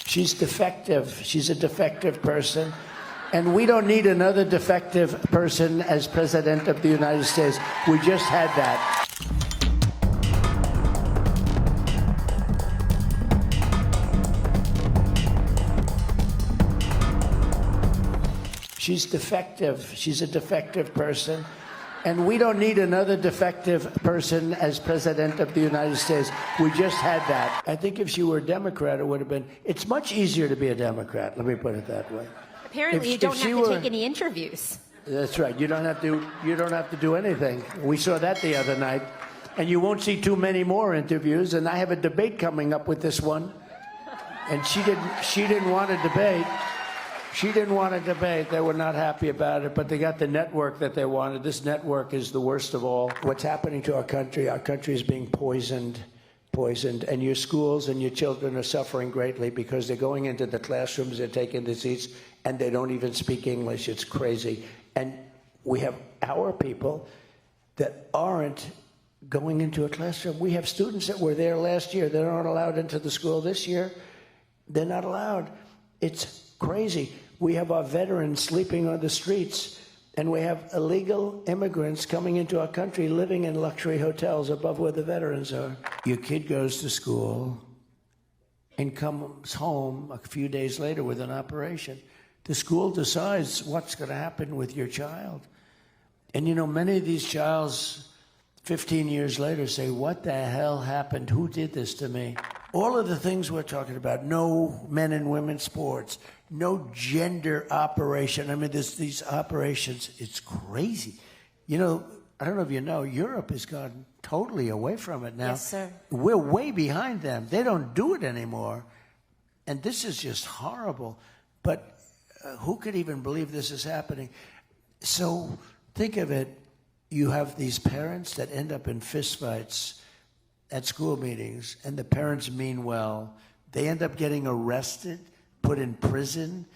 She's defective. She's a defective person. And we don't need another defective person as President of the United States. We just had that. She's defective. She's a defective person. And we don't need another defective person as President of the United States. We just had that. I think if she were a Democrat, it would have been, it's much easier to be a Democrat, let me put it that way. Apparently you don't have to take any interviews. That's right. You don't have to do anything. We saw that the other night. And you won't see too many more interviews. And I have a debate coming up with this one. And she didn't want to debate. She didn't want to debate. They were not happy about it, but they got the network that they wanted. This network is the worst of all. What's happening to our country is being poisoned, and your schools and your children are suffering greatly because they're going into the classrooms, they're taking the seats, and they don't even speak English. It's crazy. And we have our people that aren't going into a classroom. We have students that were there last year. They're not allowed into the school this year. They're not allowed. It's crazy. We have our veterans sleeping on the streets, and we have illegal immigrants coming into our country living in luxury hotels above where the veterans are. Your kid goes to school and comes home a few days later with an operation. The school decides what's going to happen with your child. And you know, many of these childs 15 years later say, what the hell happened? Who did this to me? All of the things we're talking about, no men and women sports, no gender operation. I mean, there's these operations. It's crazy. You know, I don't know if you know, Europe has gone totally away from it now. Yes, sir. We're way behind them. They don't do it anymore. And this is just horrible. But who could even believe this is happening? So think of it. You have these parents that end up in fistfights at school meetings, and the parents mean well. They end up getting arrested, put in prison.